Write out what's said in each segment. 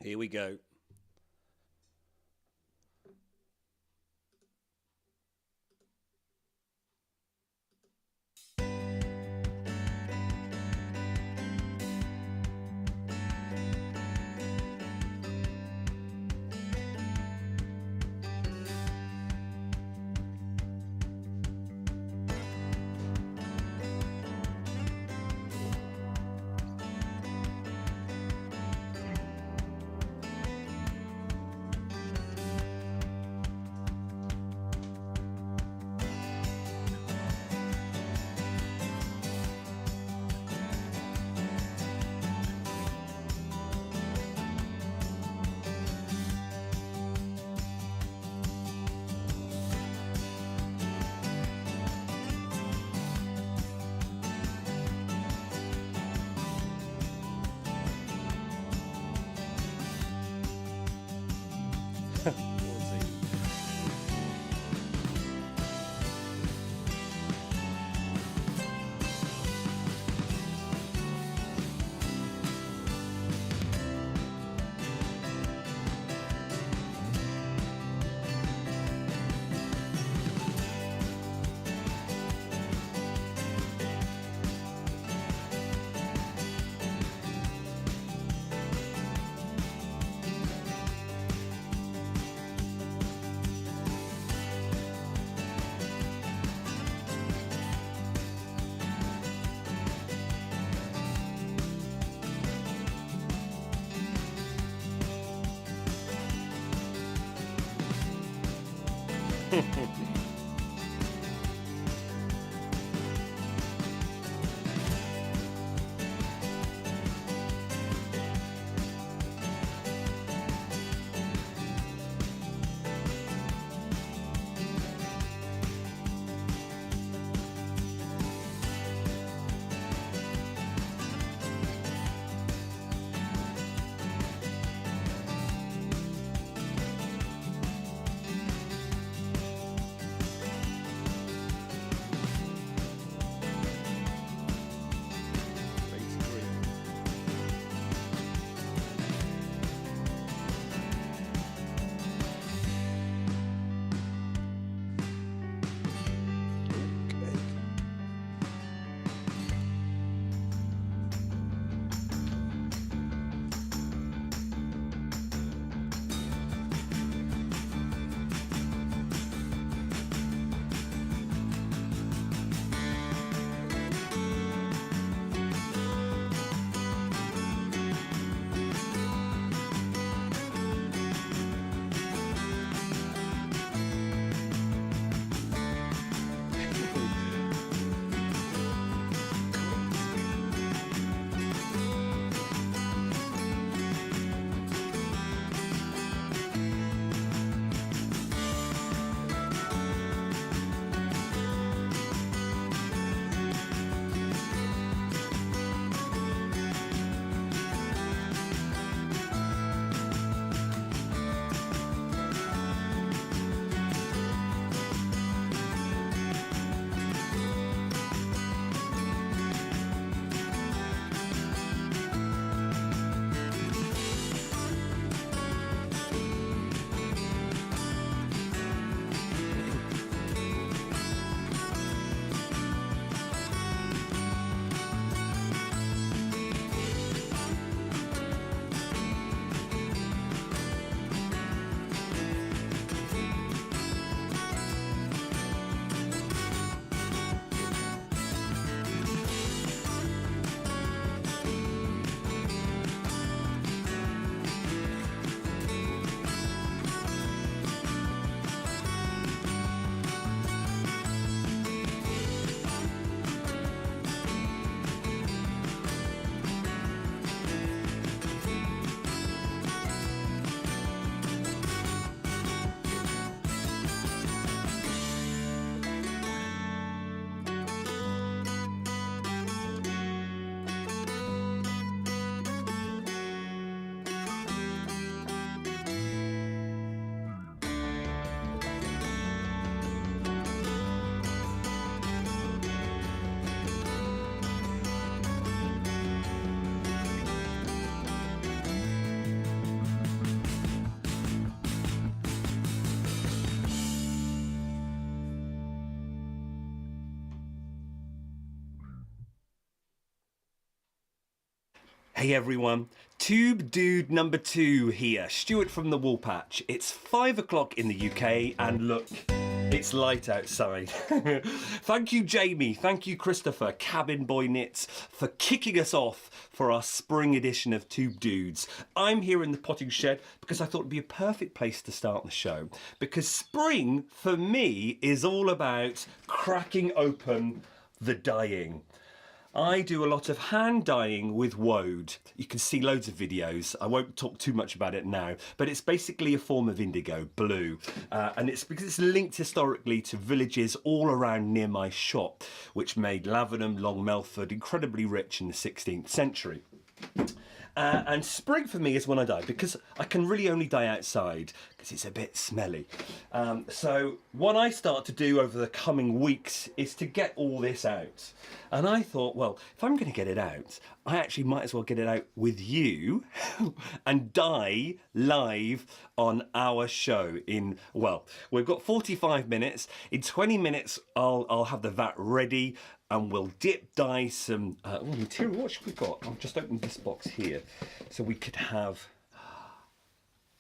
Here we go. Hey everyone, TubeDude number 2 here, Stuart from the Woolpatch. It's 5 o'clock in the UK and look, it's light outside. Thank you Jamie, thank you Christopher, Cabin Boy Knits, for kicking us off for our spring edition of TubeDudes. I'm here in the potting shed because I thought it'd be a perfect place to start the show. Because spring, for me, is all about cracking open the dyeing. I do a lot of hand dyeing with Woad. You can see loads of videos. I won't talk too much about it now, but it's basically a form of indigo, blue. And it's because it's linked historically to villages all around near my shop, which made Lavenham, Long Melford incredibly rich in the 16th century. And spring for me is when I dye, because I can really only dye outside because it's a bit smelly. So what I start to do over the coming weeks is to get all this out. And I thought, well, if I'm going to get it out, I actually might as well get it out with you and dye live on our show in, well, we've got 45 minutes. In 20 minutes, I'll have the vat ready and we'll dip dye some material. What should we got? I'll just open this box here. So we could have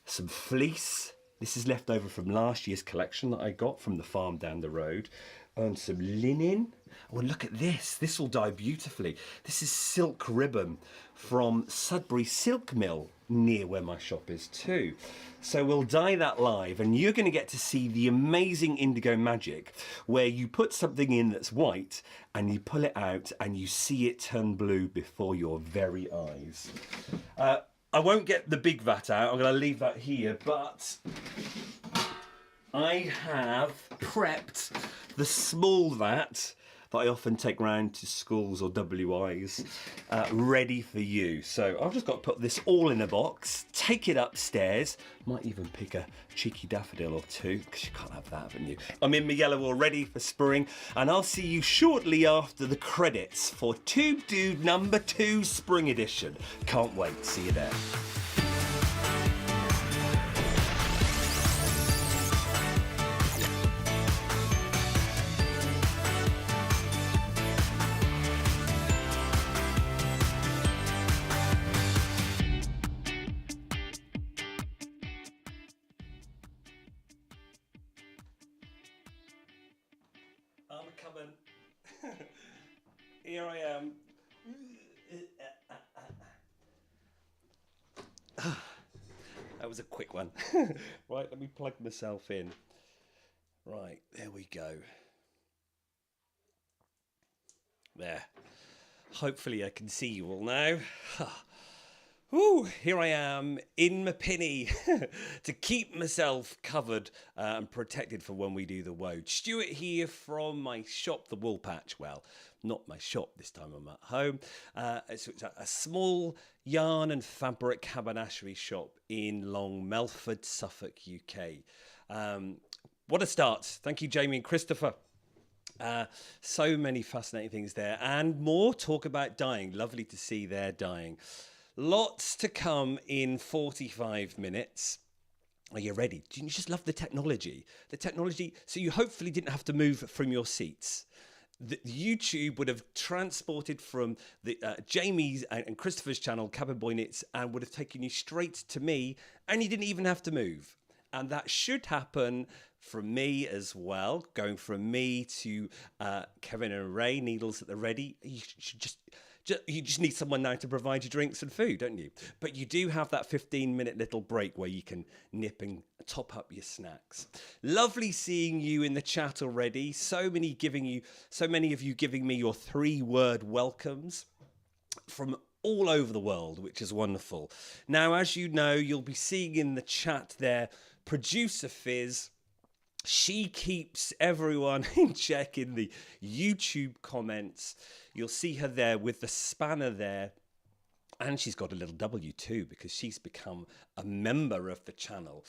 some fleece. This is left over from last year's collection that I got from the farm down the road. And some linen. Oh, look at this. This will dye beautifully. This is silk ribbon from Sudbury Silk Mill, near where my shop is too. So we'll dye that live and you're going to get to see the amazing indigo magic where you put something in that's white and you pull it out and you see it turn blue before your very eyes. I won't get the big vat out. I'm going to leave that here, but I have prepped the small vat that I often take round to schools or WIs ready for you. So I've just got to put this all in a box, take it upstairs, might even pick a cheeky daffodil or two, because you can't have that, haven't you? I'm in my yellow already for spring, and I'll see you shortly after the credits for TubeDude number 2 spring edition. Can't wait, see you there. I'm coming. Here I am. That was a quick one. Right, let me plug myself in. Right, there we go. There. Hopefully I can see you all now. Ooh, here I am in my pinny to keep myself covered and protected for when we do the Woad. Stuart here from my shop, the Woolpatch. Well, not my shop this time, I'm at home. It's a small yarn and fabric haberdashery shop in Long Melford, Suffolk, UK. What a start. Thank you, Jamie and Christopher. So many fascinating things there and more. Talk about dyeing. Lovely to see their dyeing. Lots to come in 45 minutes. Are you ready? Do you just love the technology? The technology, so you hopefully didn't have to move from your seats. The YouTube would have transported from the Jamie's and Christopher's channel, Cabin Boy Knits, and would have taken you straight to me, and you didn't even have to move. And that should happen from me as well, going from me to Kevin and Ray, Needles at the Ready. You should you just need someone now to provide you drinks and food, don't you? But you do have that 15-minute little break where you can nip and top up your snacks. Lovely seeing you in the chat already. So many of you giving me your 3-word welcomes from all over the world, which is wonderful. Now, as you know, you'll be seeing in the chat there, Producer Fizz. She keeps everyone in check in the YouTube comments. You'll see her there with the spanner there. And she's got a little W too, because she's become a member of the channel.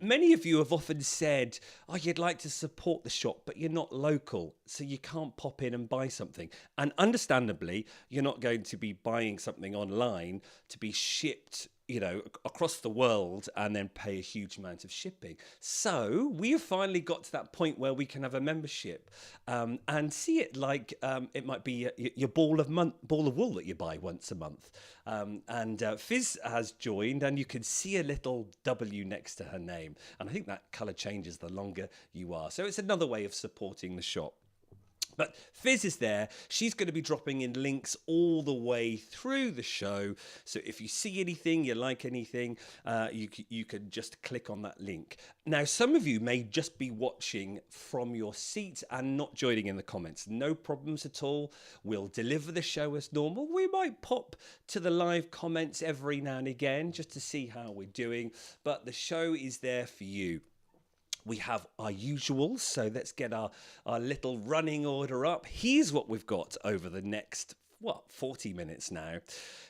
Many of you have often said, oh, you'd like to support the shop, but you're not local, so you can't pop in and buy something. And understandably, you're not going to be buying something online to be shipped you know, across the world and then pay a huge amount of shipping. So we've finally got to that point where we can have a membership and see it like it might be your ball of wool that you buy once a month. Fizz has joined, and you can see a little W next to her name. And I think that colour changes the longer you are. So it's another way of supporting the shop. But Fizz is there. She's going to be dropping in links all the way through the show. So if you see anything, you like anything, you can just click on that link. Now, some of you may just be watching from your seat and not joining in the comments. No problems at all. We'll deliver the show as normal. We might pop to the live comments every now and again just to see how we're doing. But the show is there for you. We have our usuals, so let's get our little running order up. Here's what we've got over the next, 40 minutes now.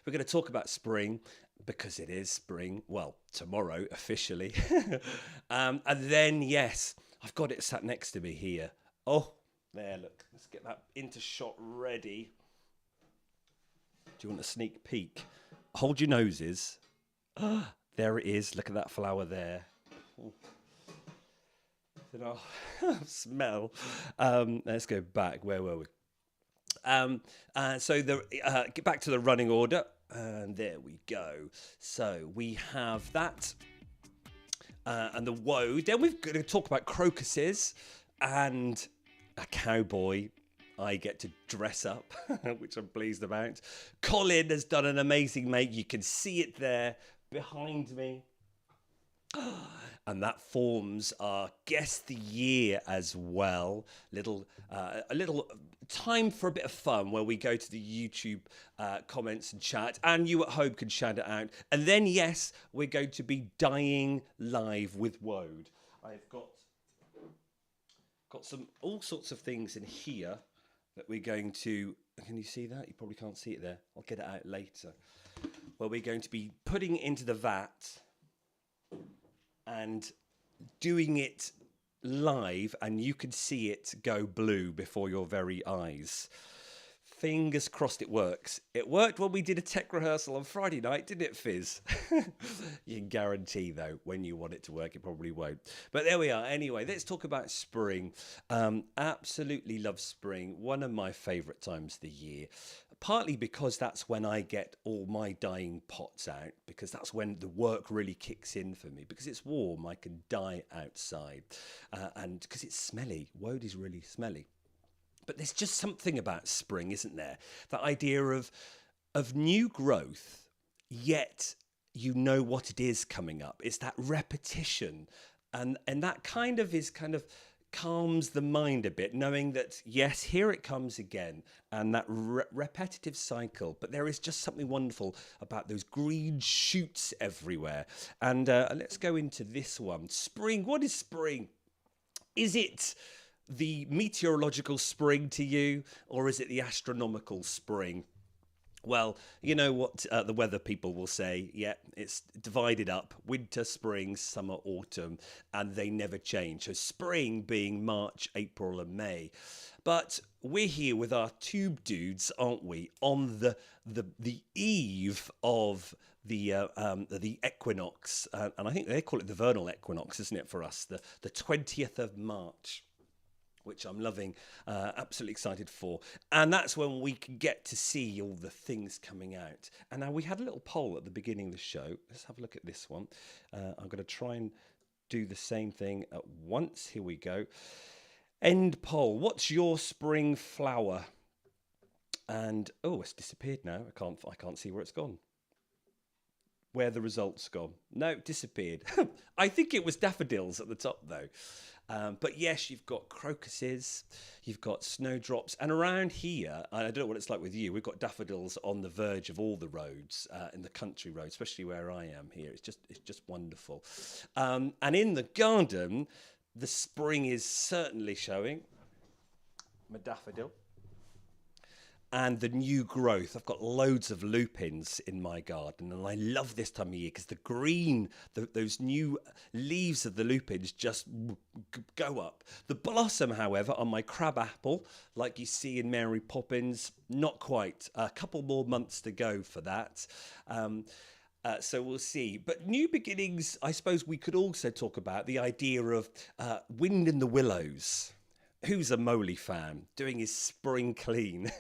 We're going to talk about spring, because it is spring. Well, tomorrow, officially. And then, yes, I've got it sat next to me here. Oh, there, look. Let's get that into shot ready. Do you want a sneak peek? Hold your noses. There it is. Look at that flower there. Smell. Let's go back. Where were we? So get back to the running order, and there we go. So we have that, and the woad. Then we're going to talk about crocuses and a cowboy. I get to dress up, which I'm pleased about. Colin has done an amazing make. You can see it there behind me. And that forms our guest of the year as well. A little time for a bit of fun where we go to the YouTube comments and chat, and you at home can shout it out. And then, yes, we're going to be dyeing live with Woad. I've got all sorts of things in here that we're going to. Can you see that? You probably can't see it there. I'll get it out later. Where we're going to be putting it into the vat and doing it live, and you can see it go blue before your very eyes. Fingers crossed it works. It worked when we did a tech rehearsal on Friday night, didn't it, Fizz? You can guarantee, though, when you want it to work, it probably won't. But there we are. Anyway, let's talk about spring. Absolutely love spring. One of my favourite times of the year. Partly because that's when I get all my dyeing pots out, because that's when the work really kicks in for me. Because it's warm, I can dye outside. And because it's smelly. Woad is really smelly. But there's just something about spring, isn't there? That idea of new growth, yet you know what it is coming up. It's that repetition. And that kind of calms the mind a bit, knowing that, yes, here it comes again, and that repetitive cycle. But there is just something wonderful about those green shoots everywhere. And let's go into this one. Spring. What is spring? Is it the meteorological spring to you, or is it the astronomical spring? Well, you know what the weather people will say. Yeah, it's divided up. Winter, spring, summer, autumn, and they never change. So spring being March, April and May. But we're here with our TubeDudes, aren't we, on the eve of the equinox. And I think they call it the vernal equinox, isn't it, for us? The 20th of March. Which I'm loving, absolutely excited for. And that's when we can get to see all the things coming out. And now we had a little poll at the beginning of the show. Let's have a look at this one. I'm going to try and do the same thing at once. Here we go. End poll. What's your spring flower? And, oh, it's disappeared now. I can't see where it's gone. Where the results gone? No, disappeared. I think it was daffodils at the top, though. But yes, you've got crocuses, you've got snowdrops, and around here, I don't know what it's like with you, we've got daffodils on the verge of all the roads, in the country roads, especially where I am here. It's just wonderful. And in the garden, the spring is certainly showing. My daffodil. And the new growth. I've got loads of lupins in my garden, and I love this time of year because the green, those new leaves of the lupins just go up. The blossom, however, on my crab apple, like you see in Mary Poppins, not quite. A couple more months to go for that. So we'll see. But new beginnings, I suppose we could also talk about the idea of wind in the willows. Who's a Moley fan doing his spring clean,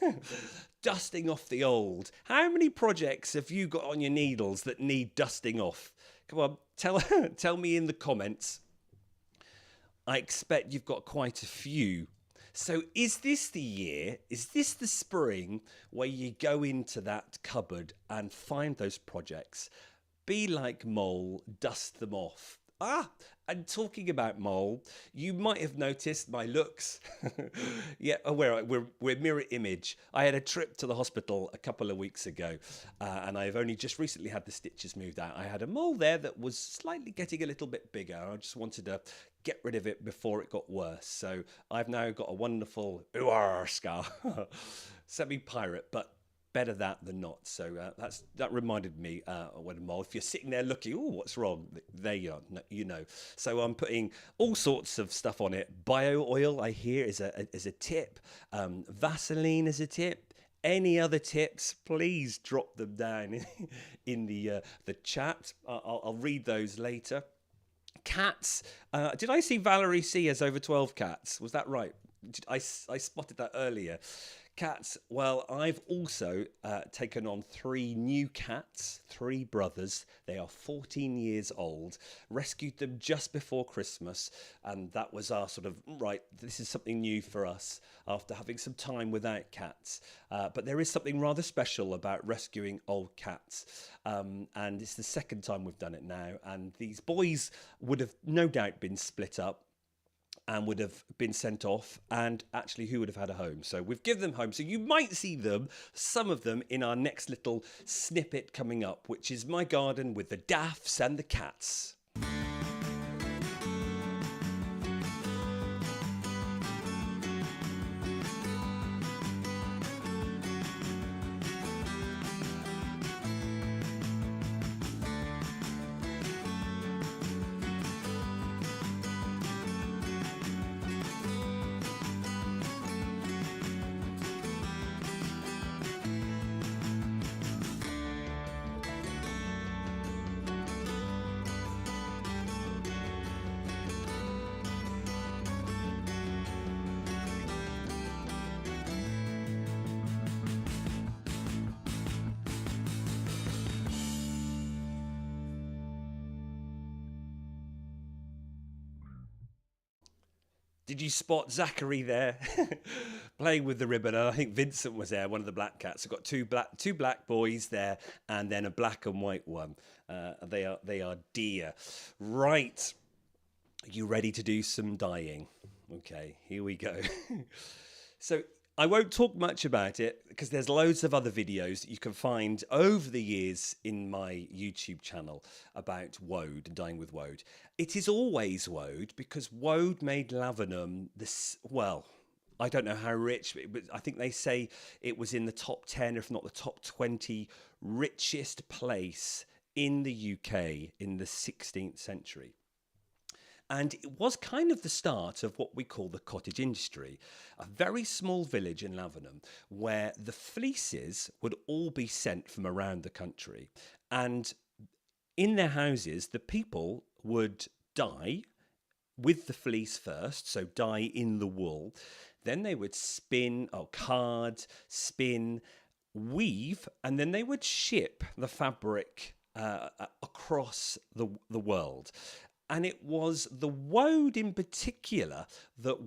dusting off the old? How many projects have you got on your needles that need dusting off? Come on, tell me in the comments. I expect you've got quite a few. So is this the year, is this the spring where you go into that cupboard and find those projects, be like Mole, dust them off? And talking about Mole, you might have noticed my looks. Yeah, we're mirror image. I had a trip to the hospital a couple of weeks ago, and I've only just recently had the stitches moved out. I had a mole there that was slightly getting a little bit bigger. I just wanted to get rid of it before it got worse. So I've now got a wonderful scar. Semi-pirate, but better that than not. So that reminded me when Mole, if you're sitting there looking, oh, what's wrong? There you are, you know. So I'm putting all sorts of stuff on it. Bio oil, I hear, is a tip. Vaseline is a tip. Any other tips, please drop them down in the chat. I'll read those later. Cats. Did I see Valerie C has over 12 cats? Was that right? I spotted that earlier. Cats. Well, I've also taken on 3 new cats, 3 brothers. They are 14 years old. Rescued them just before Christmas. And that was our sort of, right, this is something new for us after having some time without cats. But there is something rather special about rescuing old cats. And it's the second time we've done it now. And these boys would have no doubt been split up and would have been sent off, and actually who would have had a home. So we've given them home. So you might see them, some of them, in our next little snippet coming up, which is my garden with the daffs and the cats. Did you spot Zachary there playing with the ribbon? And I think Vincent was there, one of the black cats. I've got two black boys there, and then a black and white one. They are dear. Right. Are you ready to do some dyeing? Okay, here we go. So I won't talk much about it because there's loads of other videos that you can find over the years in my YouTube channel about Woad and dyeing with Woad. It is always Woad because Woad made Lavenham this, well, I don't know how rich, but I think they say it was in the top 10, if not the top 20 richest place in the UK in the 16th century. And it was kind of the start of what we call the cottage industry, a very small village in Lavenham where the fleeces would all be sent from around the country. And in their houses, the people would dye with the fleece first, so dye in the wool. Then they would spin, card, spin, weave, and then they would ship the fabric across the world. And it was the Woad in particular that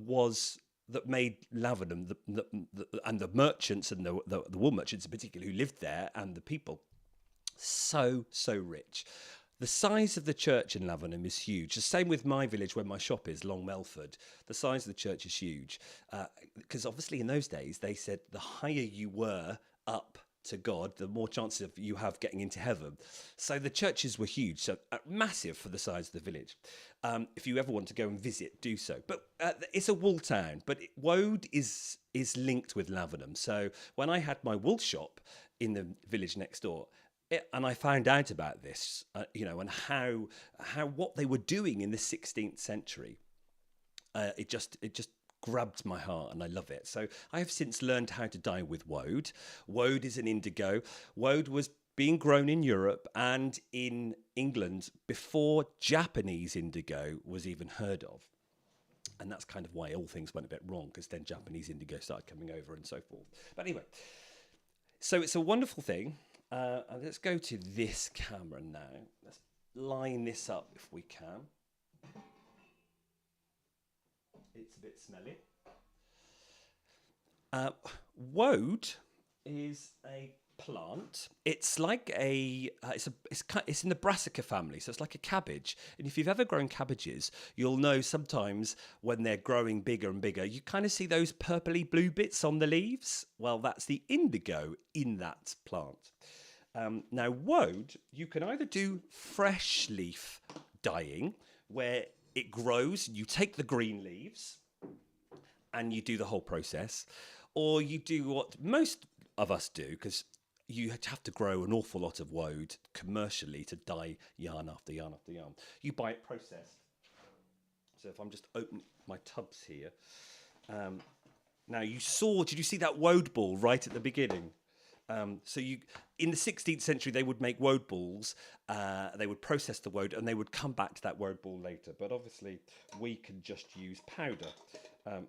made Lavenham, and the merchants and the wool merchants in particular who lived there, and the people, so rich. The size of the church in Lavenham is huge. The same with my village where my shop is, Long Melford. The size of the church is huge. Because obviously in those days, they said the higher you were up to God, the more chances of you have getting into heaven. So the churches were huge, so massive for the size of the village. If you ever want to go and visit, do so. But it's a wool town, but Woad is linked with Lavenham. So when I had my wool shop in the village next door, and I found out about this, and how what they were doing in the 16th century, it just grabbed my heart, and I love it. So I have since learned how to dye with Woad. Woad is an indigo. Woad was being grown in Europe and in England before Japanese indigo was even heard of. And that's kind of why all things went a bit wrong, because then Japanese indigo started coming over and so forth. But anyway, so it's a wonderful thing. And let's go to this camera now. Let's line this up if we can. It's a bit smelly. Woad is a plant. It's like it's in the brassica family, so it's like a cabbage. And if you've ever grown cabbages, you'll know sometimes when they're growing bigger and bigger, you kind of see those purpley blue bits on the leaves. Well, that's the indigo in that plant. Now, woad, you can either do fresh leaf dyeing, where it grows, you take the green leaves and you do the whole process, or you do what most of us do, because you have to grow an awful lot of woad commercially to dye yarn after yarn after yarn. You buy it processed. So if I'm just opening my tubs here. Now did you see that woad ball right at the beginning? So in the 16th century, they would make woad balls, they would process the woad, and they would come back to that woad ball later. But obviously, we can just use powder.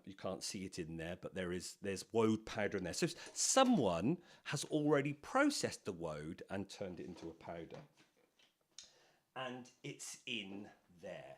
You can't see it in there, but there's woad powder in there. So someone has already processed the woad and turned it into a powder. And it's in there.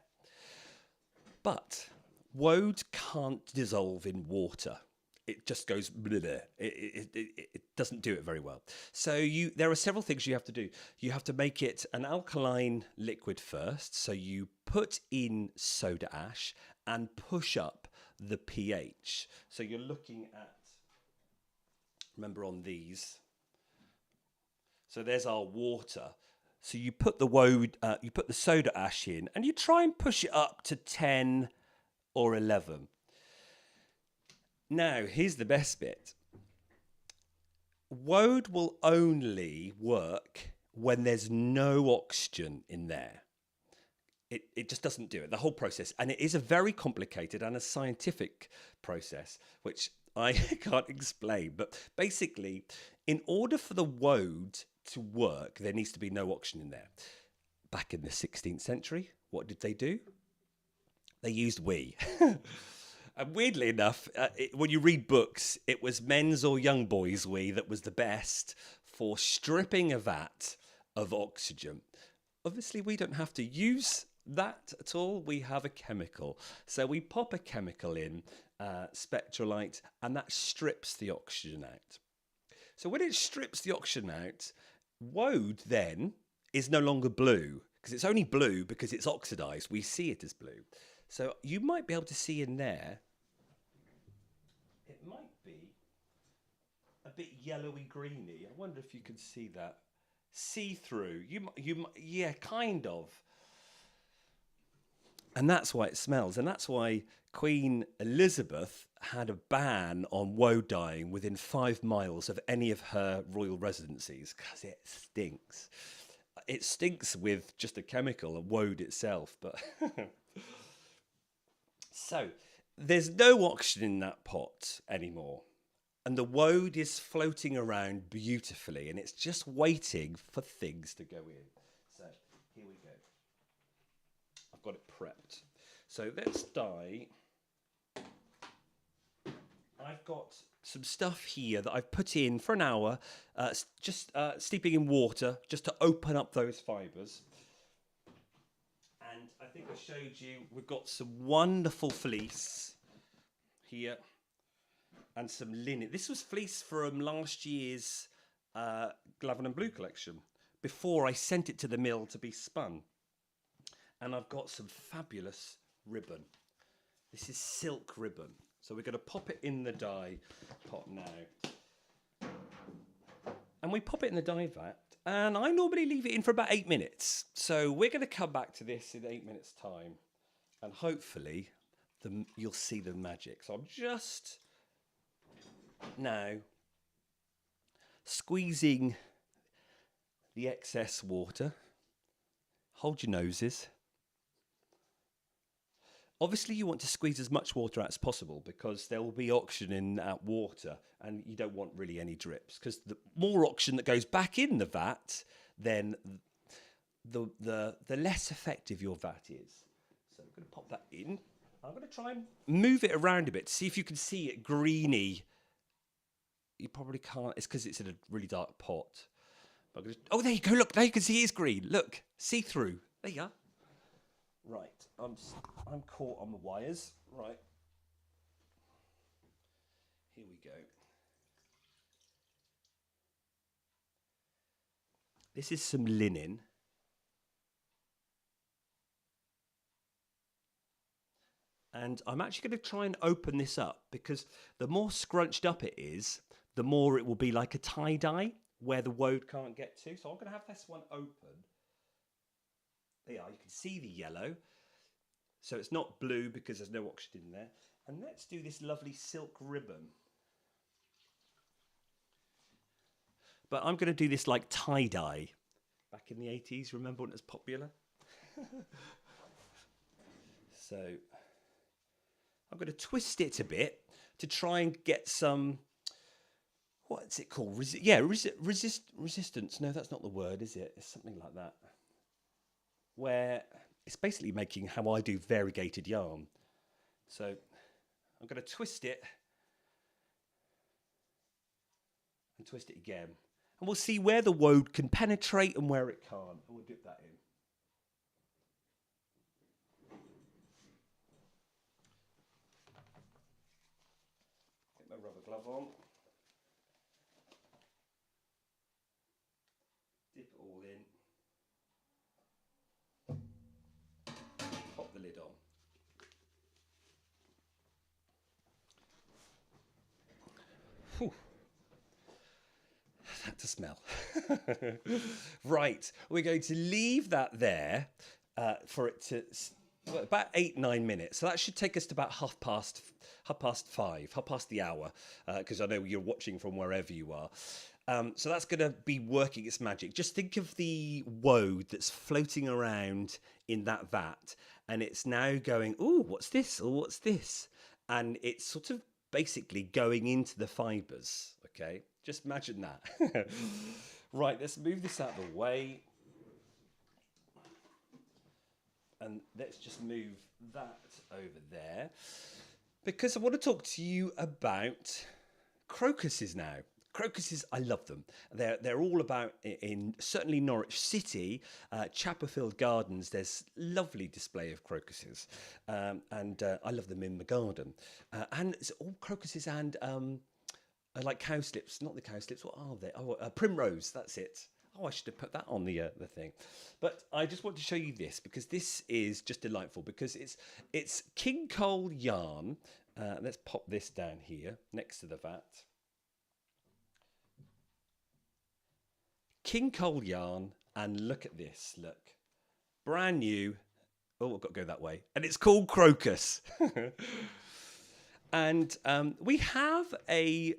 But woad can't dissolve in water. It just goes bleh. It doesn't do it very well. So there are several things you have to do. You have to make it an alkaline liquid first. So you put in soda ash and push up the pH. So you're looking at, remember on these, so there's our water. So you put the you put the soda ash in, and you try and push it up to 10 or 11. Now, here's the best bit. Woad will only work when there's no oxygen in there. It just doesn't do it, the whole process. And it is a very complicated and a scientific process, which I can't explain. But basically, in order for the woad to work, there needs to be no oxygen in there. Back in the 16th century, what did they do? They used wee. And weirdly enough, when you read books, it was men's or young boys' wee that was the best for stripping a vat of oxygen. Obviously, we don't have to use that at all. We have a chemical. So we pop a chemical in, spectrolite, and that strips the oxygen out. So when it strips the oxygen out, woad then is no longer blue, because it's only blue because it's oxidized. We see it as blue. So you might be able to see in there, it might be a bit yellowy greeny. I wonder if you could see that. See-through. Yeah, kind of. And that's why it smells. And that's why Queen Elizabeth had a ban on woad dyeing within 5 miles of any of her royal residencies, because it stinks. It stinks with just a chemical, a woad itself, but... So, there's no oxygen in that pot anymore. And the woad is floating around beautifully, and it's just waiting for things to go in. So, here we go. I've got it prepped. So, let's dye. I've got some stuff here that I've put in for an hour, just steeping in water, just to open up those fibres. And I think I showed you, we've got some wonderful fleece here and some linen. This was fleece from last year's Glavin and Blue collection before I sent it to the mill to be spun. And I've got some fabulous ribbon. This is silk ribbon. So we're going to pop it in the dye pot now. And we pop it in the dye vat. And I normally leave it in for about 8 minutes. So we're going to come back to this in 8 minutes' time. And hopefully you'll see the magic. So I'm just now squeezing the excess water. Hold your noses. Obviously, you want to squeeze as much water out as possible because there will be oxygen in that water, and you don't want really any drips, because the more oxygen that goes back in the vat, then the less effective your vat is. So I'm going to pop that in. I'm going to try and move it around a bit to see if you can see it greeny. You probably can't. It's because it's in a really dark pot. Oh, there you go. Look, now you can see it's green. Look, see through. There you are. Right, I'm caught on the wires. Right, here we go. This is some linen. And I'm actually going to try and open this up, because the more scrunched up it is, the more it will be like a tie-dye where the woad can't get to. So I'm going to have this one open. There you are, you can see the yellow. So it's not blue because there's no oxygen in there. And let's do this lovely silk ribbon. But I'm going to do this like tie-dye. Back in the 80s, remember when it was popular? So I'm going to twist it a bit to try and get some, what's it called? Resistance. No, that's not the word, is it? It's something like that. Where it's basically making how I do variegated yarn. So I'm going to twist it and twist it again. And we'll see where the woad can penetrate and where it can't. And we'll dip that in. Get my rubber glove on. Dip it all in. Pop the lid on. Whew. That to smell. Right, we're going to leave that there for it to about 8-9 minutes. So that should take us to about half past 5, half past the hour, because I know you're watching from wherever you are. So that's going to be working its magic. Just think of the woad that's floating around in that vat, and it's now going, "Ooh, what's this? Or what's this?" And it's sort of basically going into the fibres. Okay, just imagine that. Right, let's move this out of the way. And let's just move that over there, because I want to talk to you about crocuses now. Crocuses, I love them. They're all about, in certainly Norwich City, Chapperfield Gardens, there's lovely display of crocuses. And I love them in the garden. And it's all crocuses and like cowslips, not the cowslips, what are they? Oh, primrose, that's it. Oh, I should have put that on the thing. But I just want to show you this, because this is just delightful, because it's King Cole yarn. Let's pop this down here next to the vat. King Cole yarn, and look at this, look. Brand new. Oh, I've got to go that way. And it's called Crocus. And we have a...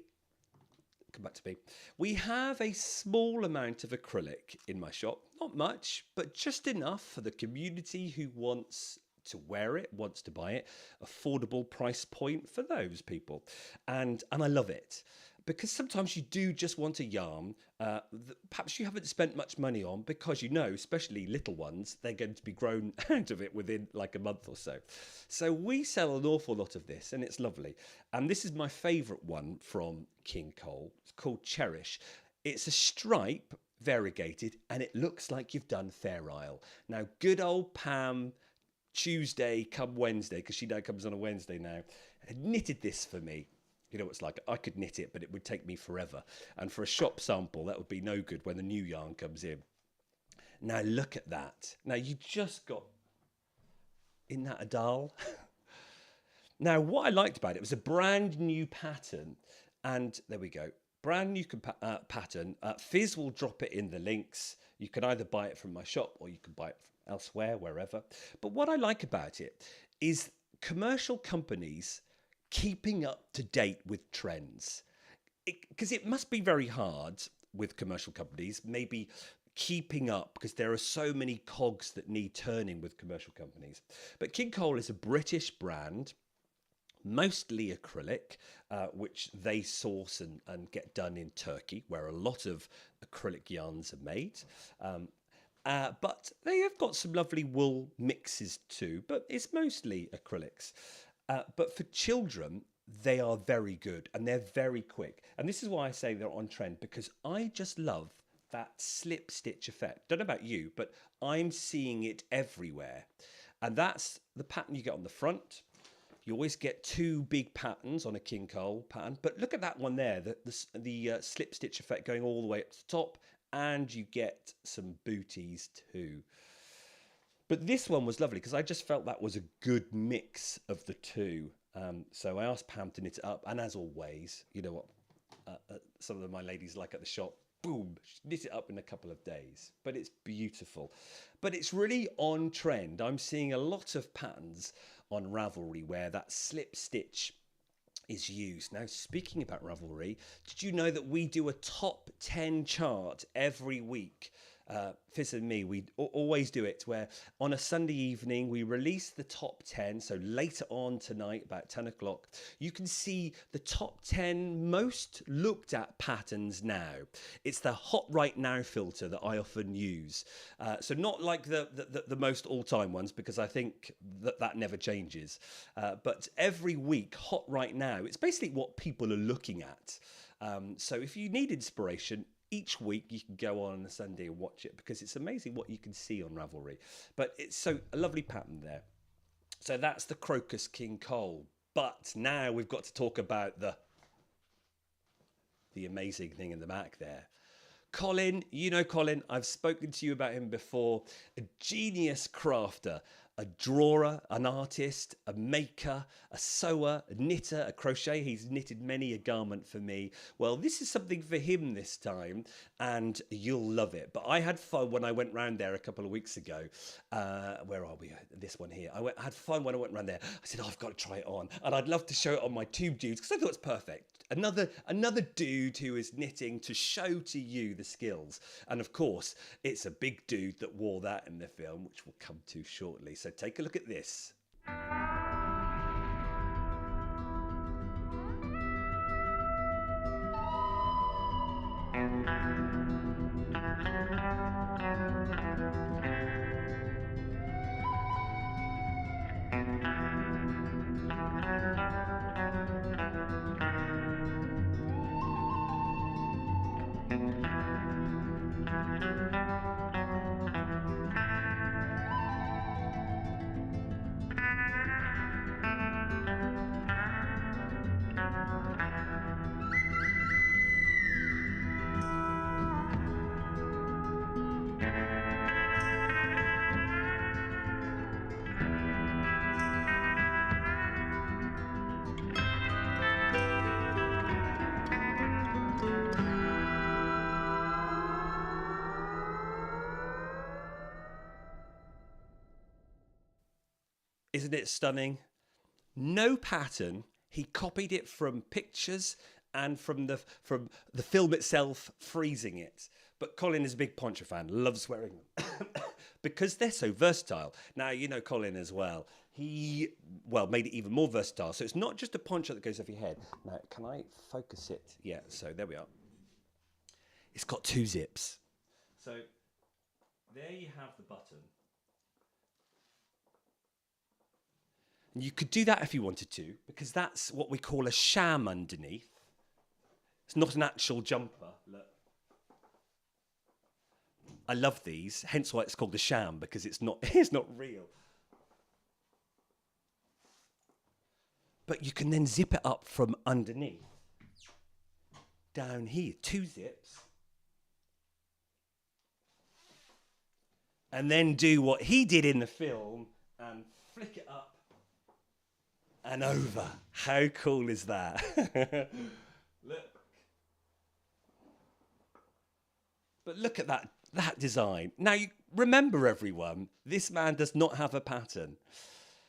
Come back to me. We have a small amount of acrylic in my shop. Not much, but just enough for the community who wants to wear it, wants to buy it. Affordable price point for those people. And I love it. Because sometimes you do just want a yarn that perhaps you haven't spent much money on, because you know, especially little ones, they're going to be grown out of it within like a month or so. So we sell an awful lot of this, and it's lovely. And this is my favourite one from King Cole. It's called Cherished. It's a stripe, variegated, and it looks like you've done Fair Isle. Now, good old Pam, Tuesday come Wednesday, because she now comes on a Wednesday now, had knitted this for me. You know what it's like. I could knit it, but it would take me forever. And for a shop sample, that would be no good when the new yarn comes in. Now, look at that. Now, you just got... Isn't that a doll? Now, what I liked about it was a brand new pattern. And there we go. Brand new pattern. Fizz will drop it in the links. You can either buy it from my shop, or you can buy it from elsewhere, wherever. But what I like about it is commercial companies keeping up to date with trends, because it must be very hard with commercial companies, maybe keeping up because there are so many cogs that need turning with commercial companies. But King Cole is a British brand, mostly acrylic, which they source and get done in Turkey, where a lot of acrylic yarns are made. But they have got some lovely wool mixes too, but it's mostly acrylics. But for children, they are very good and they're very quick. And this is why I say they're on trend, because I just love that slip stitch effect. Don't know about you, but I'm seeing it everywhere. And that's the pattern you get on the front. You always get two big patterns on a King Cole pattern, but look at that one there, the slip stitch effect going all the way up to the top, and you get some booties too. But this one was lovely because I just felt that was a good mix of the two. So I asked Pam to knit it up, and as always, you know what some of my ladies like at the shop, boom, knit it up in a couple of days. But it's beautiful. But it's really on trend. I'm seeing a lot of patterns on Ravelry where that slip stitch is used. Now, speaking about Ravelry, did you know that we do a top 10 chart every week? Fizz and me, we always do it where on a Sunday evening we release the top 10. So later on tonight, about 10 o'clock, you can see the top 10 most looked at patterns now. It's the hot right now filter that I often use. So not like the most all-time ones, because I think that never changes. But every week, hot right now, it's basically what people are looking at. So if you need inspiration, each week you can go on a Sunday and watch it, because it's amazing what you can see on Ravelry. But it's so a lovely pattern there. So that's the Crocus King Cole. But now we've got to talk about the amazing thing in the back there. Colin, you know Colin, I've spoken to you about him before. A genius crafter, a drawer, an artist, a maker, a sewer, a knitter, a crochet. He's knitted many a garment for me. Well, this is something for him this time, and you'll love it. But I had fun when I went round there a couple of weeks ago. Where are we? This one here. I had fun when I went round there. I said, oh, I've got to try it on. And I'd love to show it on my TubeDudes, because I thought it's perfect. Another dude who is knitting to show to you the skills. And of course, it's a big dude that wore that in the film, which we'll come to shortly. So take a look at this. Isn't it stunning? No pattern. He copied it from pictures and from the film itself, freezing it. But Colin is a big poncho fan, loves wearing them because they're so versatile. Now, you know Colin as well. He, made it even more versatile. So it's not just a poncho that goes over your head. Now, can I focus it? Yeah, so there we are. It's got two zips. So there you have the button. And you could do that if you wanted to, because that's what we call a sham underneath. It's not an actual jumper. Look. I love these, hence why it's called a sham, because it's not real. But you can then zip it up from underneath. Down here, two zips. And then do what he did in the film and flick it up and over. How cool is that? Look. But look at that design. Now, you remember, everyone, this man does not have a pattern.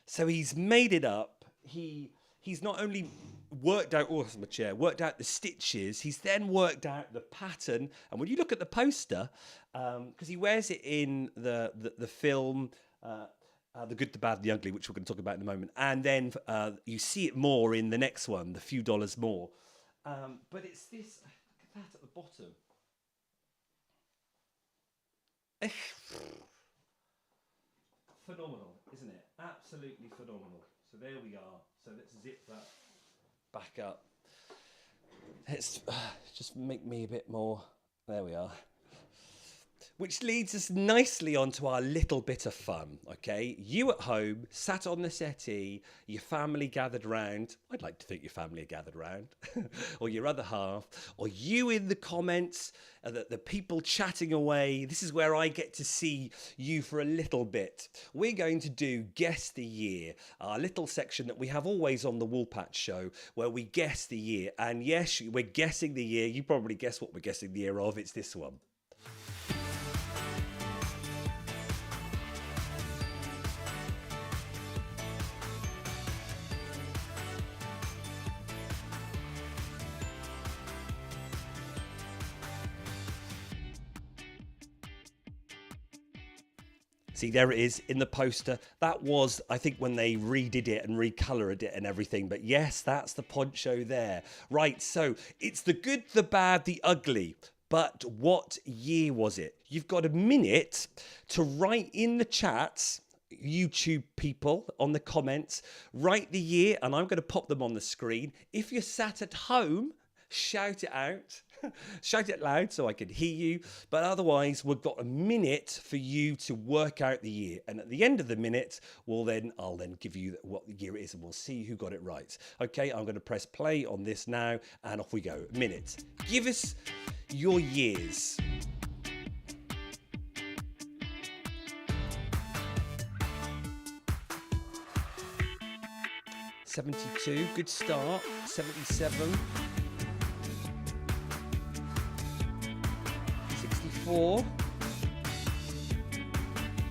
So he's made it up. He he's not only worked out, oh, that's my chair, worked out the stitches, he's then worked out the pattern. And when you look at the poster, because he wears it in the film, The Good, the Bad, the Ugly, which we're going to talk about in a moment. And then you see it more in the next one, The Few Dollars More. But it's this, look at that at the bottom. Phenomenal, isn't it? Absolutely phenomenal. So there we are. So let's zip that back up. Let's just make me a bit more. There we are. Which leads us nicely onto our little bit of fun, okay? You at home, sat on the settee, your family gathered round. I'd like to think your family are gathered round. Or your other half. Or you in the comments, the people chatting away. This is where I get to see you for a little bit. We're going to do Guess the Year, our little section that we have always on the Woolpatch show, where we guess the year. And yes, we're guessing the year. You probably guess what we're guessing the year of. It's this one. See, there it is in the poster. That was, I think, when they redid it and recolored it and everything. But yes, that's the poncho there. Right, so it's the good, the bad, the ugly. But what year was it? You've got a minute to write in the chats, YouTube people, on the comments, write the year, and I'm going to pop them on the screen. If you're sat at home, shout it out. Shout it loud so I can hear you. But otherwise, we've got a minute for you to work out the year. And at the end of the minute, I'll then give you what the year it is and we'll see who got it right. Okay, I'm going to press play on this now and off we go. Minute. Give us your years. '72, good start. '77. 64.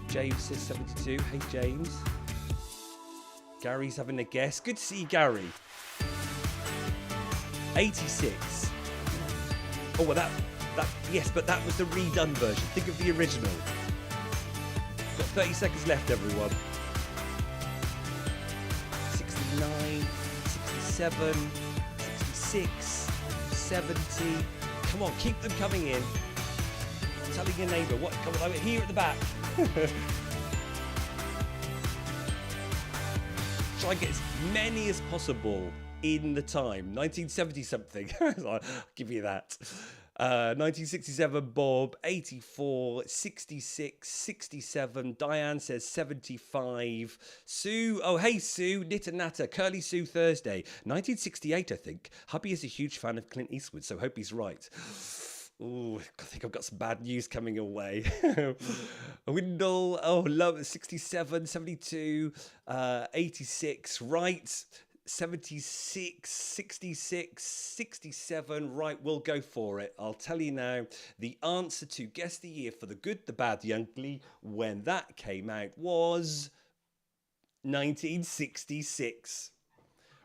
James says 72. Hey James. Gary's having a guess. Good to see you, Gary. 86. Oh well, that yes, but that was the redone version. Think of the original. Got 30 seconds left, everyone. 69, 67, 66, 70. Come on, keep them coming in. Telling your neighbour what, come on, here at the back. Try and get as many as possible in the time. 1970 something. I'll give you that. 1967, Bob. 84, 66, 67. Diane says 75. Sue, oh hey Sue, Knitter Natter, Curly Sue Thursday. 1968, I think. Hubby is a huge fan of Clint Eastwood, so hope he's right. Oh, I think I've got some bad news coming away. Windle, oh, love 67, 72, 86, right. 76, 66, 67, right, we'll go for it. I'll tell you now, the answer to Guess the Year for The Good, the Bad, the Ugly, when that came out was 1966.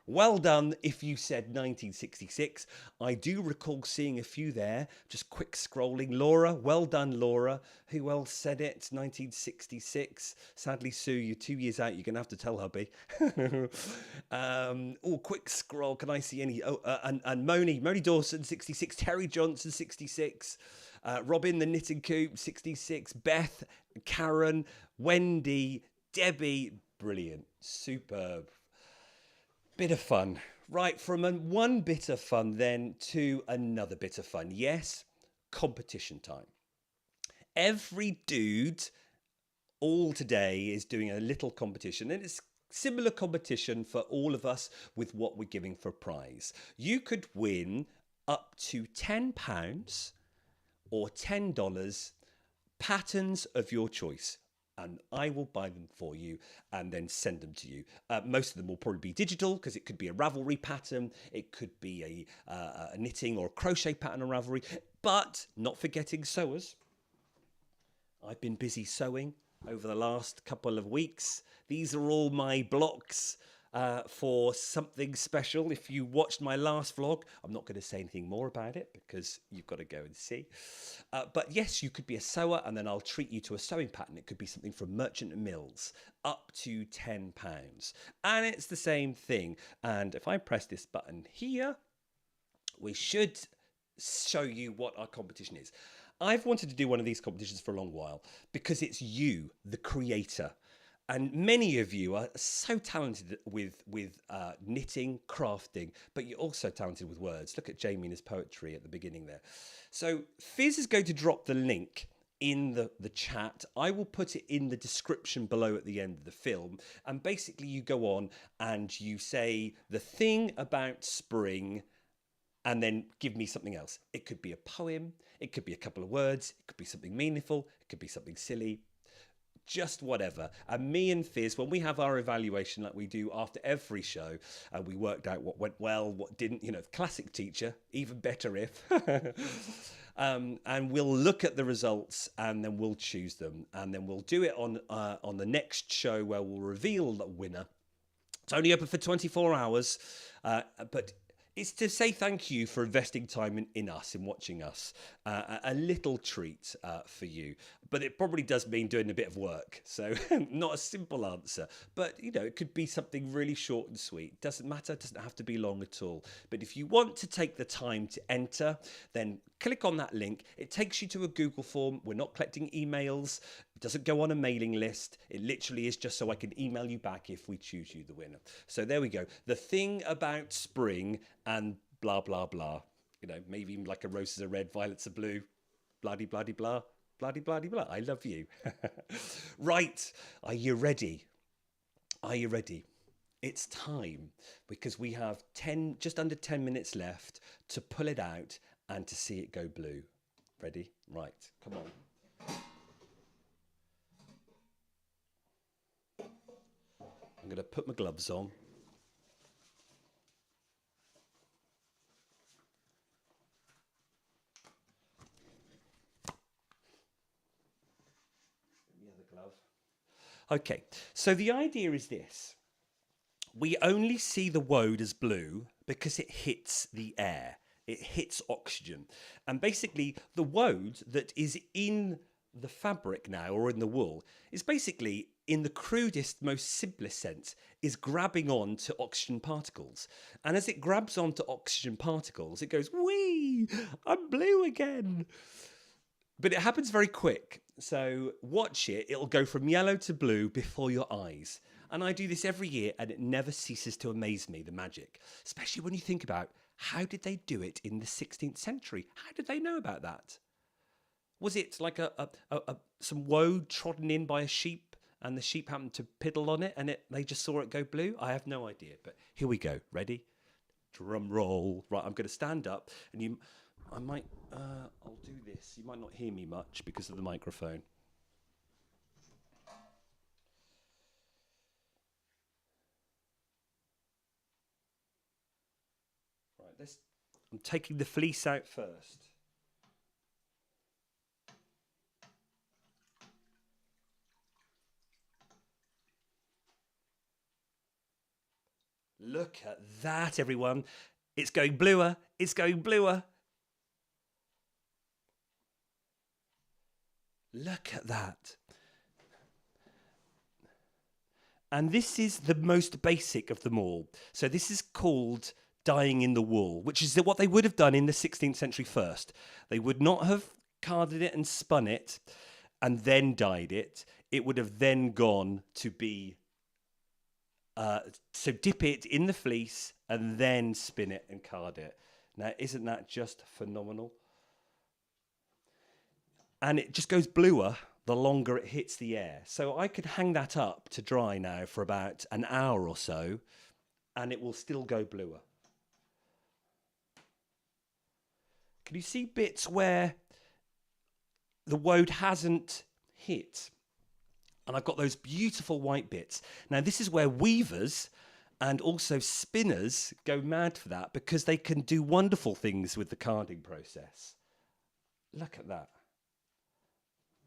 Well done if you said 1966. I do recall seeing a few there. Just quick scrolling. Laura, well done, Laura. Who else said it? 1966. Sadly, Sue, you're 2 years out. You're going to have to tell hubby. Quick scroll. Can I see any? And Moni Dawson, 66. Terry Johnson, 66. Robin, the Knitting Coop, 66. Beth, Karen, Wendy, Debbie. Brilliant. Superb. Bit of fun. Right, from one bit of fun then to another bit of fun. Yes, competition time. Every dude all today is doing a little competition, and it's similar competition for all of us with what we're giving for a prize. You could win up to £10 or $10 patterns of your choice. And I will buy them for you and then send them to you. Most of them will probably be digital because it could be a Ravelry pattern. It could be a knitting or a crochet pattern on Ravelry. But not forgetting sewers. I've been busy sewing over the last couple of weeks. These are all my blocks for something special. If you watched my last vlog, I'm not going to say anything more about it because you've got to go and see. But yes, you could be a sewer, and then I'll treat you to a sewing pattern. It could be something from Merchant and Mills, up to £10. And it's the same thing. And if I press this button here, we should show you what our competition is. I've wanted to do one of these competitions for a long while because it's you, the creator. And many of you are so talented with knitting, crafting, but you're also talented with words. Look at Jamie and his poetry at the beginning there. So Fizz is going to drop the link in the chat. I will put it in the description below at the end of the film. And basically you go on and you say the thing about spring and then give me something else. It could be a poem. It could be a couple of words. It could be something meaningful. It could be something silly. Just whatever. And me and Fizz, when we have our evaluation like we do after every show, and we worked out what went well, what didn't, you know, classic teacher, even better if. And we'll look at the results and then we'll choose them. And then we'll do it on the next show where we'll reveal the winner. It's only open for 24 hours, but it's to say thank you for investing time in us, in watching us. A little treat for you. But it probably does mean doing a bit of work. So not a simple answer. But, you know, it could be something really short and sweet. Doesn't matter. Doesn't have to be long at all. But if you want to take the time to enter, then click on that link. It takes you to a Google form. We're not collecting emails. It doesn't go on a mailing list. It literally is just so I can email you back if we choose you the winner. So there we go. The thing about spring and blah, blah, blah. You know, maybe even like a roses are red, violets are blue. Bloody, bloody, blah. Bloody, bloody, blah. I love you. Right. Are you ready? Are you ready? It's time because we have just under 10 minutes left to pull it out and to see it go blue. Ready? Right. Come on. I'm going to put my gloves on. Okay, so the idea is this. We only see the woad as blue because it hits the air. It hits oxygen. And basically, the woad that is in the fabric now, or in the wool, is basically, in the crudest, most simplest sense, is grabbing on to oxygen particles. And as it grabs onto oxygen particles, it goes, whee, I'm blue again. But it happens very quick. So watch it. It'll go from yellow to blue before your eyes. And I do this every year and it never ceases to amaze me, the magic. Especially when you think about how did they do it in the 16th century? How did they know about that? Was it like some woad trodden in by a sheep and the sheep happened to piddle on it and they just saw it go blue? I have no idea. But here we go. Ready? Drum roll. Right, I'm going to stand up and I'll do this. You might not hear me much because of the microphone. Right, I'm taking the fleece out first. Look at that, everyone. It's going bluer. It's going bluer. Look at that. And this is the most basic of them all. So this is called dyeing in the wool, which is what they would have done in the 16th century first. They would not have carded it and spun it and then dyed it. It would have then gone to be, so dip it in the fleece and then spin it and card it. Now, isn't that just phenomenal? And it just goes bluer the longer it hits the air. So I could hang that up to dry now for about an hour or so, and it will still go bluer. Can you see bits where the woad hasn't hit? And I've got those beautiful white bits. Now, this is where weavers and also spinners go mad for that because they can do wonderful things with the carding process. Look at that.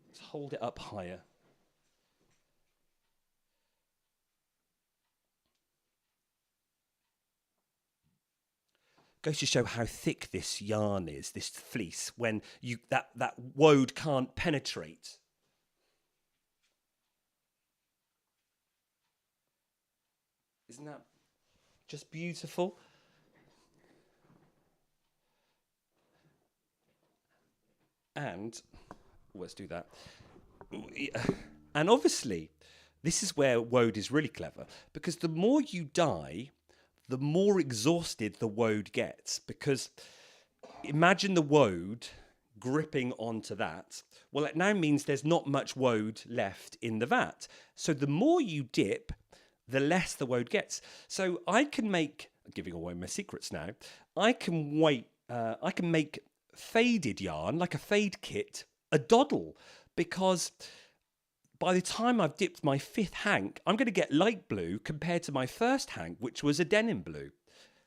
Let's hold it up higher. Goes to show how thick this yarn is, this fleece, when that woad can't penetrate. Isn't that just beautiful? And let's do that. And obviously, this is where woad is really clever, because the more you dye, the more exhausted the woad gets. Because imagine the woad gripping onto that. Well, it now means there's not much woad left in the vat. So the more you dip, the less the woad gets. So I can make, giving away my secrets now, I can make faded yarn, like a fade kit, a doddle, because by the time I've dipped my 5th hank, I'm going to get light blue compared to my first hank, which was a denim blue.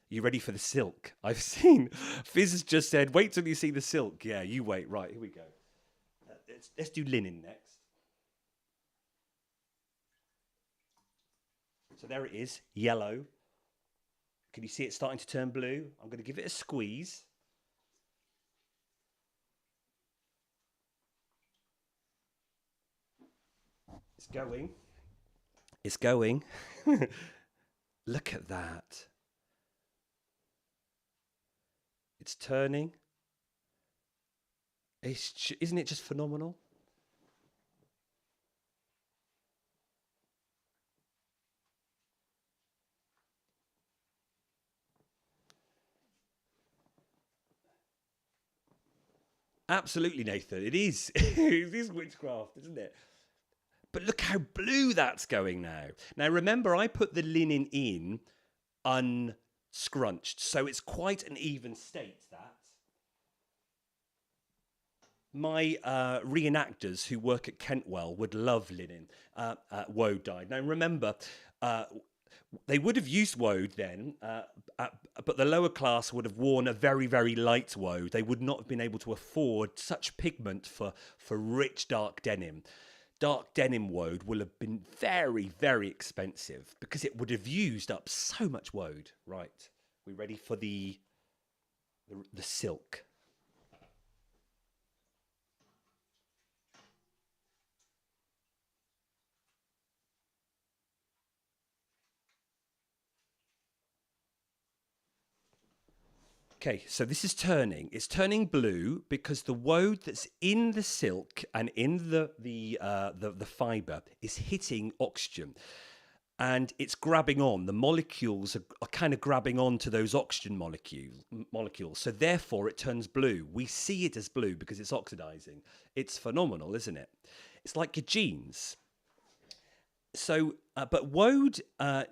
You ready for the silk? I've seen, Fizz has just said, wait till you see the silk. Yeah, you wait. Right, here we go. Let's do linen next. So there it is, yellow. Can you see it starting to turn blue? I'm going to give it a squeeze. It's going. It's going. Look at that. It's turning. Isn't it just phenomenal? Absolutely, Nathan. It is. It is witchcraft, isn't it? But look how blue that's going now. Now, remember, I put the linen in unscrunched, so it's quite an even state, that. My reenactors who work at Kentwell would love linen, woad dye. Now, remember, they would have used woad then, but the lower class would have worn a very, very light woad. They would not have been able to afford such pigment for rich dark denim. Dark denim woad will have been very, very expensive because it would have used up so much woad. Right, we ready for the silk? Okay, so this is turning. It's turning blue because the woad that's in the silk and in the fibre is hitting oxygen, and it's grabbing on. The molecules are kind of grabbing on to those oxygen molecules. So therefore, it turns blue. We see it as blue because it's oxidizing. It's phenomenal, isn't it? It's like your jeans. So, but woad,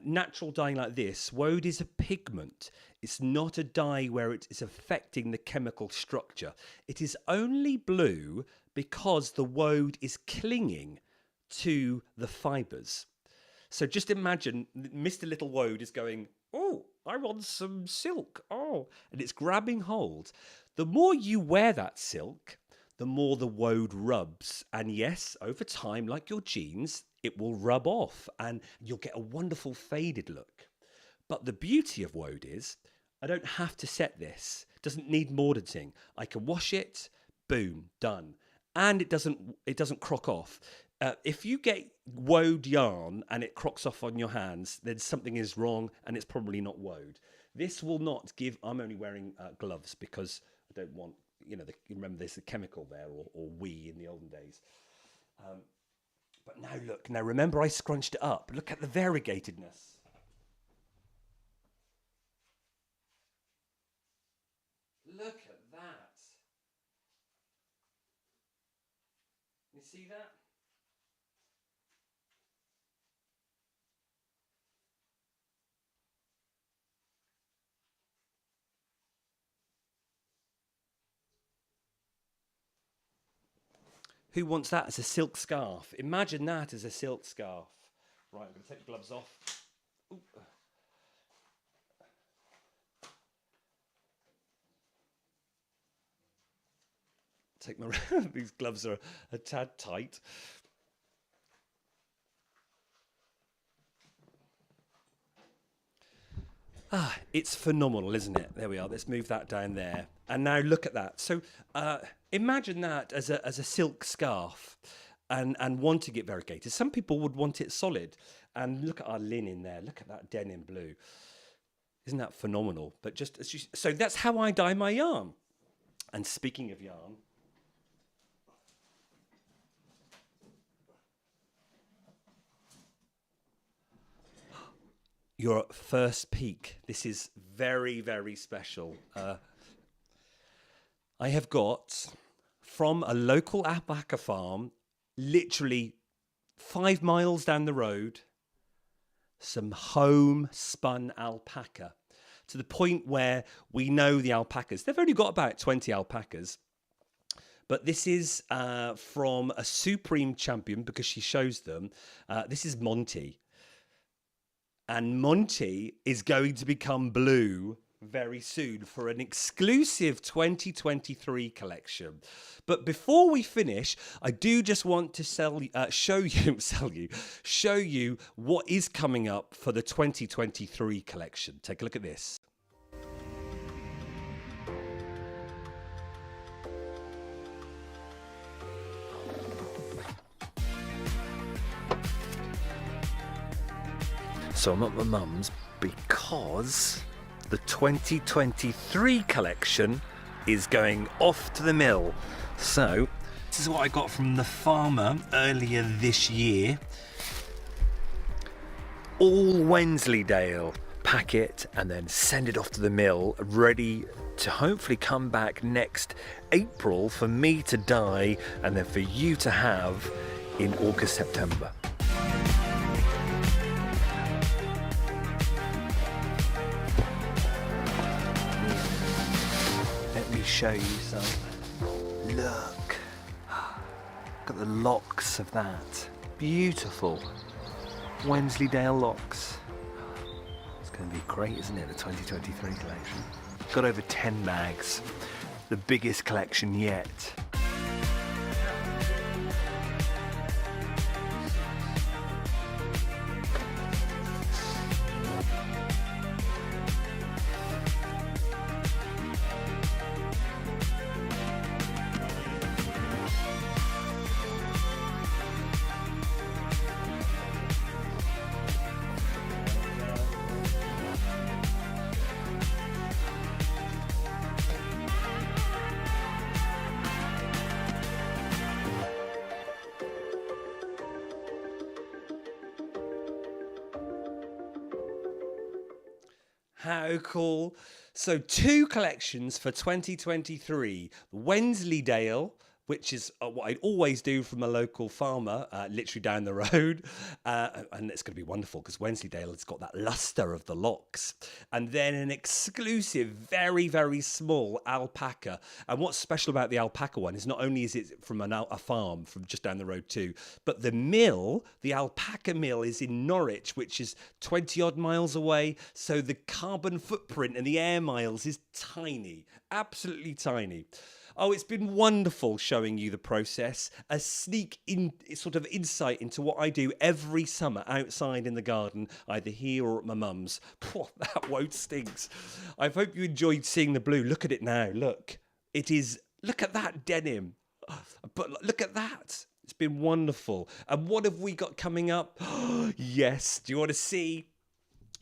natural dyeing like this, woad is a pigment. It's not a dye where it is affecting the chemical structure. It is only blue because the woad is clinging to the fibres. So just imagine Mr. Little Woad is going, oh, I want some silk. Oh, and it's grabbing hold. The more you wear that silk, the more the woad rubs. And yes, over time, like your jeans, it will rub off and you'll get a wonderful faded look. But the beauty of woad is I don't have to set this. It doesn't need mortising. I can wash it, boom, done. And it doesn't crock off. If you get woad yarn and it crocks off on your hands, then something is wrong and it's probably not woad. This will not give... I'm only wearing gloves because I don't want... remember there's a chemical there, or we in the olden days. But now look, remember I scrunched it up. Look at the variegatedness. Look at that. You see that? Who wants that as a silk scarf? Imagine that as a silk scarf. Right, I'm going to take the gloves off. Ooh. Take my... These gloves are a tad tight. It's phenomenal, isn't it? There we are. Let's move that down there. And now look at that. So imagine that as a silk scarf and wanting it variegated. Some people would want it solid. And look at our linen there. Look at that denim blue. Isn't that phenomenal? But just as you, so that's how I dye my yarn. And speaking of yarn, your first peek. This is very, very special. I have got from a local alpaca farm, literally 5 miles down the road, some homespun alpaca, to the point where we know the alpacas. They've only got about 20 alpacas. But this is from a Supreme champion, because she shows them. This is Monty. And Monty is going to become blue very soon for an exclusive 2023 collection. But before we finish, I do just want to show you what is coming up for the 2023 collection. Take a look at this. So I'm at my mum's because the 2023 collection is going off to the mill. So this is what I got from the farmer earlier this year. All Wensleydale, pack it and then send it off to the mill, ready to hopefully come back next April for me to dye and then for you to have in August, September. Show you some. Look at the locks of that. Beautiful Wensleydale locks. It's going to be great, isn't it, the 2023 collection? Got over 10 bags, the biggest collection yet. How cool. So 2 collections for 2023. Wensleydale, which is what I always do from a local farmer, literally down the road. And it's going to be wonderful because Wensleydale has got that luster of the locks. And then an exclusive, very, very small alpaca. And what's special about the alpaca one is not only is it from a farm from just down the road too, but the mill, the alpaca mill, is in Norwich, which is 20 odd miles away. So the carbon footprint and the air miles is tiny, absolutely tiny. Oh, it's been wonderful showing you the process, a sneak in sort of insight into what I do every summer outside in the garden, either here or at my mum's. That woad stinks. I hope you enjoyed seeing the blue. Look at it now. Look, it is. Look at that denim. But look at that. It's been wonderful. And what have we got coming up? Yes. Do you want to see?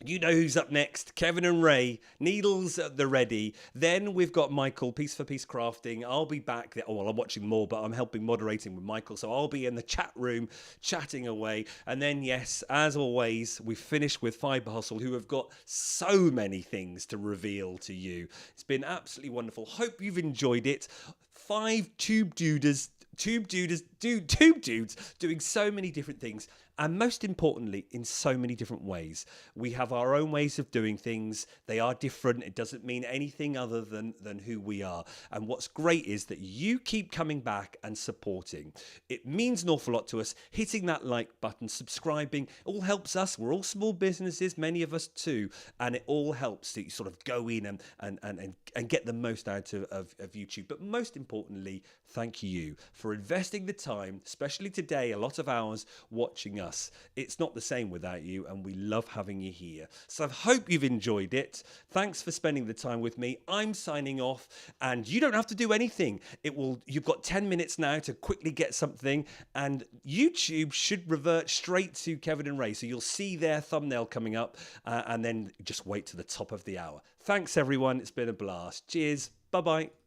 You know who's up next. Kevin and Ray, needles at the ready. Then we've got Michael, Piece for Piece Crafting. I'll be back there. Oh, well, I'm watching more, but I'm helping moderating with Michael. So I'll be in the chat room chatting away. And then, yes, as always, we finish with Fiber Hustle, who have got so many things to reveal to you. It's been absolutely wonderful. Hope you've enjoyed it. 5 TubeDudes doing so many different things, and most importantly, in so many different ways. We have our own ways of doing things. They are different. It doesn't mean anything other than who we are. And what's great is that you keep coming back and supporting. It means an awful lot to us. Hitting that like button, subscribing, all helps us. We're all small businesses, many of us too, and it all helps to sort of go in and get the most out of YouTube. But most importantly, thank you for investing the time, especially today, a lot of hours watching us. us. It's not the same without you, and we love having you here. So I hope you've enjoyed it. Thanks for spending the time with me. I'm signing off, and you don't have to do anything. You've got 10 minutes now to quickly get something, and YouTube should revert straight to Kevin and Ray. So you'll see their thumbnail coming up, and then just wait to the top of the hour. Thanks, everyone. It's been a blast. Cheers. Bye-bye.